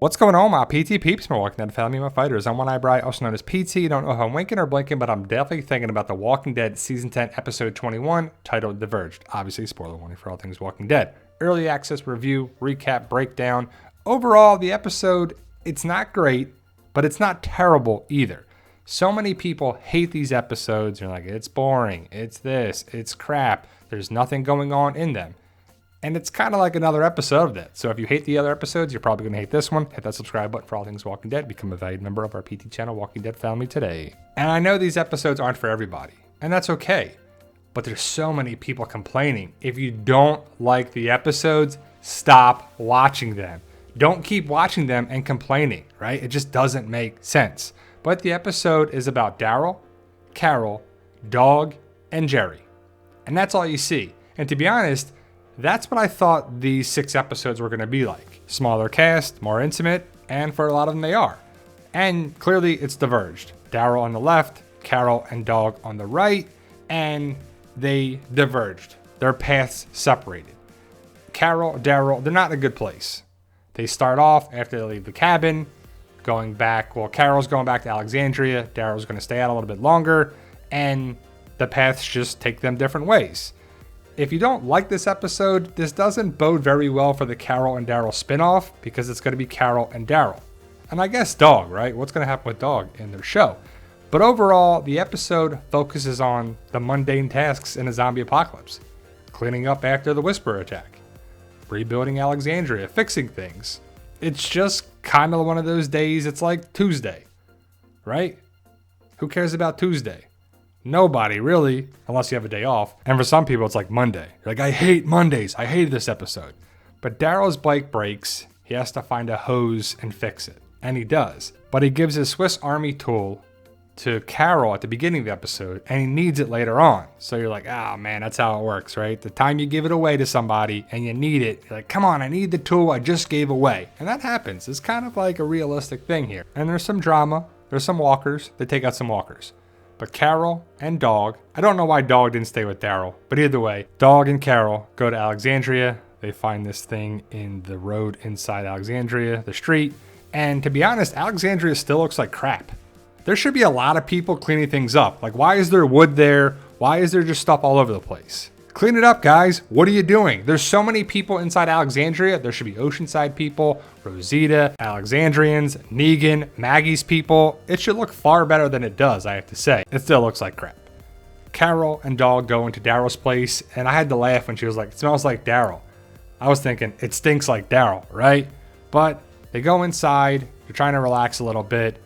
What's going on, my PT peeps, my Walking Dead family, my fighters? I'm One Eye Bright, also known as PT. Don't know if I'm winking or blinking, but I'm definitely thinking about The Walking Dead Season 10, Episode 21, titled Diverged. Obviously, spoiler warning for all things Walking Dead. Early access review, recap, breakdown. Overall, the episode, it's not great, but it's not terrible either. So many people hate these episodes. They're like, it's boring, it's this, it's crap. There's nothing going on in them. And it's kind of like another episode of that. So if you hate the other episodes, you're probably going to hate this one. Hit that subscribe button for all things Walking Dead. Become a valued member of our PT channel, Walking Dead family today. And I know these episodes aren't for everybody, and that's okay. But there's so many people complaining. If you don't like the episodes, stop watching them. Don't keep watching them and complaining, right? It just doesn't make sense. But the episode is about Daryl, Carol, Dog, and Jerry. And that's all you see. And to be honest, that's what I thought these 6 episodes were going to be like. Smaller cast, more intimate, and for a lot of them they are. And clearly it's diverged. Daryl on the left, Carol and Dog on the right, and they diverged. Their paths separated. Carol, Daryl, they're not in a good place. They start off after they leave the cabin, going back. Well, Carol's going back to Alexandria. Daryl's going to stay out a little bit longer, and the paths just take them different ways. If you don't like this episode, this doesn't bode very well for the Carol and Daryl spinoff because it's going to be Carol and Daryl. And I guess Dog, right? What's going to happen with Dog in their show? But overall, the episode focuses on the mundane tasks in a zombie apocalypse. Cleaning up after the Whisperer attack. Rebuilding Alexandria, fixing things. It's just kind of one of those days, it's like Tuesday, right? Who cares about Tuesday? Nobody, really, unless you have a day off. And for some people, it's like Monday. You're like, I hate Mondays. I hated this episode. But Daryl's bike breaks. He has to find a hose and fix it. And he does. But he gives his Swiss Army tool to Carol at the beginning of the episode, and he needs it later on. So you're like, oh man, that's how it works, right? The time you give it away to somebody and you need it, you're like, come on, I need the tool I just gave away. And that happens. It's kind of like a realistic thing here. And there's some drama. There's some walkers. They take out some walkers. But Carol and Dog, I don't know why Dog didn't stay with Daryl, but either way, Dog and Carol go to Alexandria. They find this thing in the road inside Alexandria, the street. And to be honest, Alexandria still looks like crap. There should be a lot of people cleaning things up. Like, why is there wood there? Why is there just stuff all over the place? Clean it up, guys. What are you doing? There's so many people inside Alexandria. There should be Oceanside people, Rosita, Alexandrians, Negan, Maggie's people. It should look far better than it does, I have to say. It still looks like crap. Carol and Dog go into Daryl's place, and I had to laugh when she was like, it smells like Daryl. I was thinking, it stinks like Daryl, right? But they go inside. They're trying to relax a little bit.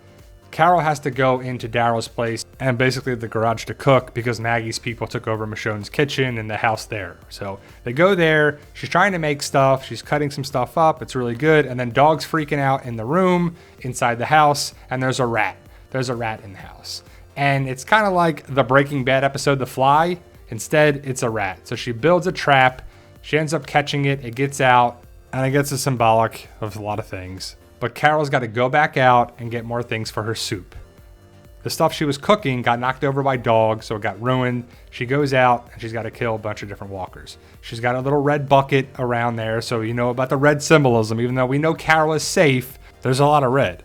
Carol has to go into Daryl's place and basically the garage to cook because Maggie's people took over Michonne's kitchen and the house there. So they go there. She's trying to make stuff. She's cutting some stuff up. It's really good. And then Dog's freaking out in the room inside the house, and there's a rat. There's a rat in the house. And it's kind of like the Breaking Bad episode, The Fly. Instead, it's a rat. So she builds a trap. She ends up catching it. It gets out, and it gets a symbolic of a lot of things. But Carol's got to go back out and get more things for her soup. The stuff she was cooking got knocked over by Dog, so it got ruined. She goes out and she's got to kill a bunch of different walkers. She's got a little red bucket around there, so you know about the red symbolism. Even though we know Carol is safe, there's a lot of red.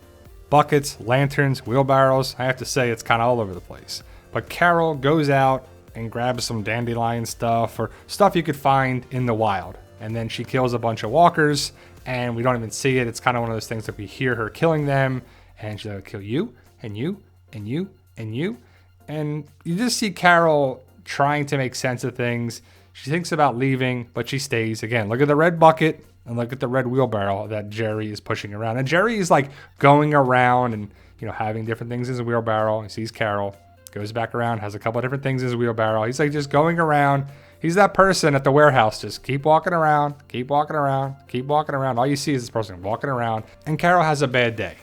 Buckets, lanterns, wheelbarrows. I have to say it's kind of all over the place. But Carol goes out and grabs some dandelion stuff or stuff you could find in the wild. And then she kills a bunch of walkers. And we don't even see it. It's kind of one of those things that we hear her killing them. And she's like, kill you, and you, and you, and you. And you just see Carol trying to make sense of things. She thinks about leaving, but she stays. Again, look at the red bucket and look at the red wheelbarrow that Jerry is pushing around. And Jerry is like going around and, you know, having different things in his wheelbarrow. He sees Carol, goes back around, has a couple of different things in his wheelbarrow. He's like just going around. He's that person at the warehouse. Just keep walking around, keep walking around, keep walking around. All you see is this person walking around. And Carol has a bad day.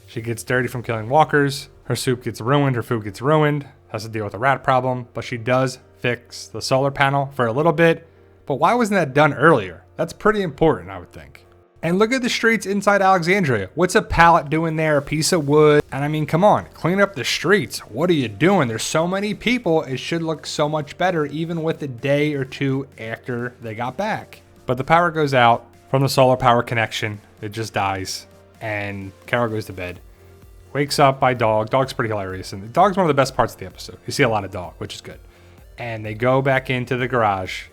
She gets dirty from killing walkers. Her soup gets ruined. Her food gets ruined. Has to deal with a rat problem. But she does fix the solar panel for a little bit. But why wasn't that done earlier? That's pretty important, I would think. And look at the streets inside Alexandria. What's a pallet doing there? A piece of wood? And I mean, come on, clean up the streets. What are you doing? There's so many people. It should look so much better even with a day or two after they got back. But the power goes out from the solar power connection. It just dies. and Carol goes to bed. Wakes up by Dog. Dog's pretty hilarious. And the Dog's one of the best parts of the episode. You see a lot of Dog, which is good. And they go back into the garage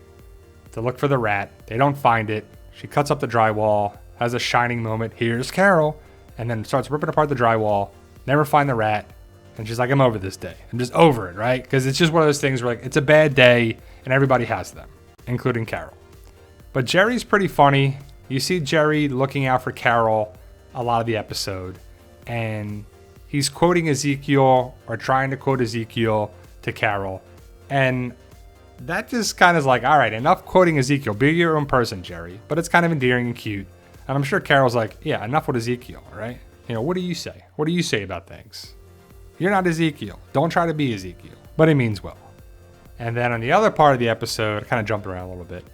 to look for the rat. They don't find it. She cuts up the drywall, has a shining moment. Here's Carol. And then starts ripping apart the drywall. Never find the rat. And she's like, I'm over this day. I'm just over it, right? Because it's just one of those things where like it's a bad day and everybody has them, including Carol. But Jerry's pretty funny. You see Jerry looking out for Carol a lot of the episode. And he's quoting Ezekiel or trying to quote Ezekiel to Carol. And that just kind of is like, all right, enough quoting Ezekiel. Be your own person, Jerry. But it's kind of endearing and cute. And I'm sure Carol's like, yeah, enough with Ezekiel, right? You know, what do you say? What do you say about things? You're not Ezekiel. Don't try to be Ezekiel. But he means well. And then on the other part of the episode, I kind of jumped around a little bit.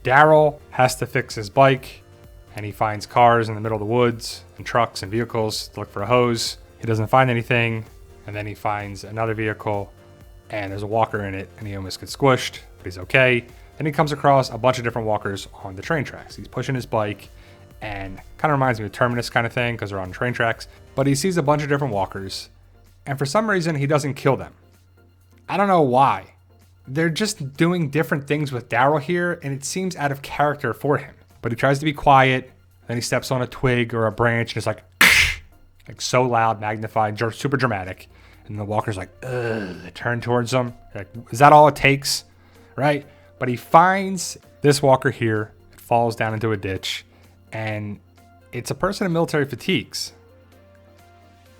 Daryl has to fix his bike. And he finds cars in the middle of the woods and trucks and vehicles to look for a hose. He doesn't find anything. And then he finds another vehicle and there's a walker in it and he almost gets squished, but he's okay. Then he comes across a bunch of different walkers on the train tracks. He's pushing his bike and kind of reminds me of Terminus kind of thing because they're on train tracks. But he sees a bunch of different walkers and for some reason he doesn't kill them. I don't know why. They're just doing different things with Daryl here and it seems out of character for him. But he tries to be quiet, then he steps on a twig or a branch and it's like so loud, magnified, super dramatic. And the walker's like, ugh, they turn towards him. Like, is that all it takes? Right? But he finds this walker here. It falls down into a ditch. And it's a person in military fatigues.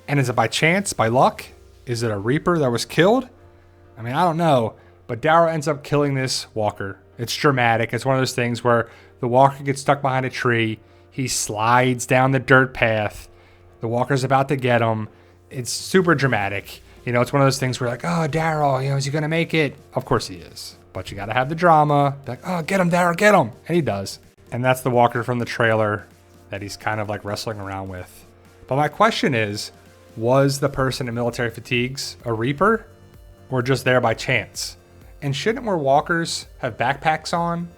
And is it by chance, by luck? Is it a Reaper that was killed? I mean, I don't know. But Daryl ends up killing this walker. It's dramatic. It's one of those things where the walker gets stuck behind a tree. He slides down the dirt path. The walker's about to get him. It's super dramatic. You know, it's one of those things where like, oh, Daryl, you know, is he going to make it? Of course he is. But you got to have the drama. Like, oh, get him, Daryl, get him. And he does. And that's the walker from the trailer that he's kind of like wrestling around with. But my question is, was the person in military fatigues a Reaper or just there by chance? And shouldn't more walkers have backpacks on?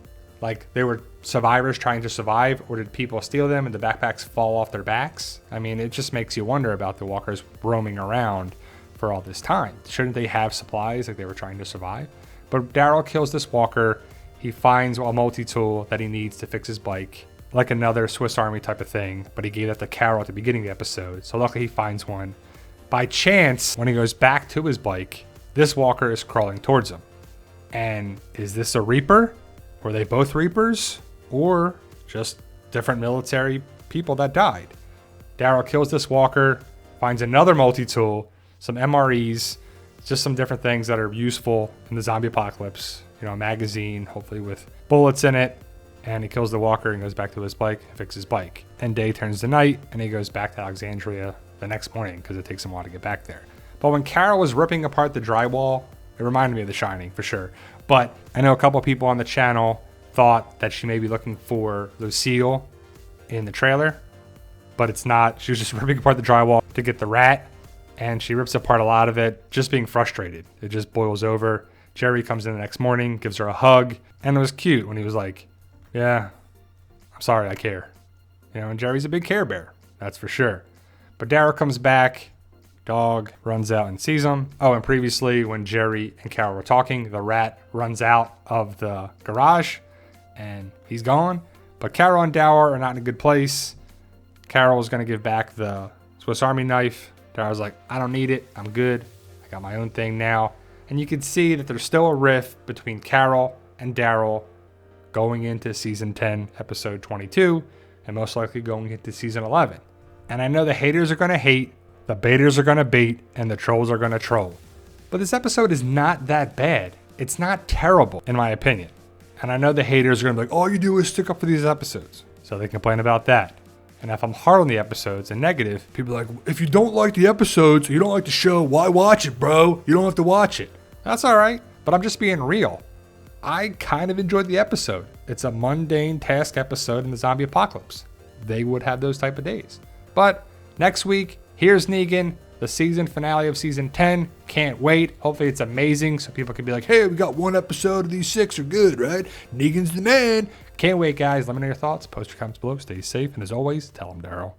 Like they were survivors trying to survive, or did people steal them and the backpacks fall off their backs? I mean, it just makes you wonder about the walkers roaming around for all this time. Shouldn't they have supplies like they were trying to survive? But Daryl kills this walker. He finds a multi-tool that he needs to fix his bike, like another Swiss Army type of thing, but he gave that to Carol at the beginning of the episode. So luckily he finds one. By chance, when he goes back to his bike, this walker is crawling towards him. And is this a Reaper? Were they both Reapers? Or just different military people that died? Daryl kills this walker, finds another multi-tool, some MREs, just some different things that are useful in the zombie apocalypse. You know, a magazine, hopefully with bullets in it. And he kills the walker and goes back to his bike and fixes his bike. And day turns to night and he goes back to Alexandria the next morning because it takes him a while to get back there. But when Carol was ripping apart the drywall, it reminded me of The Shining for sure. But I know a couple people on the channel thought that she may be looking for Lucille in the trailer, but it's not. She was just ripping apart the drywall to get the rat, and she rips apart a lot of it, just being frustrated. It just boils over. Jerry comes in the next morning, gives her a hug, and it was cute when he was like, yeah, I'm sorry, I care. You know, and Jerry's a big Care Bear, that's for sure. But Daryl comes back. Dog runs out and sees him. Oh, and previously when Jerry and Carol were talking, the rat runs out of the garage and he's gone. But Carol and Daryl are not in a good place. Carol is going to give back the Swiss Army knife. Daryl's like, I don't need it. I'm good. I got my own thing now. And you can see that there's still a rift between Carol and Daryl going into season 10, episode 22, and most likely going into season 11. And I know the haters are going to hate, the baiters are going to bait, and the trolls are going to troll. But this episode is not that bad. It's not terrible, in my opinion. And I know the haters are going to be like, all you do is stick up for these episodes. So they complain about that. And if I'm hard on the episodes and negative, people are like, if you don't like the episodes, or you don't like the show, why watch it, bro? You don't have to watch it. That's all right. But I'm just being real. I kind of enjoyed the episode. It's a mundane task episode in the zombie apocalypse. They would have those type of days. But next week, here's Negan, the season finale of season 10. Can't wait. Hopefully it's amazing so people can be like, hey, we got one episode of these 6 are good, right? Negan's the man. Can't wait, guys. Let me know your thoughts. Post your comments below. Stay safe. And as always, tell them Daryl.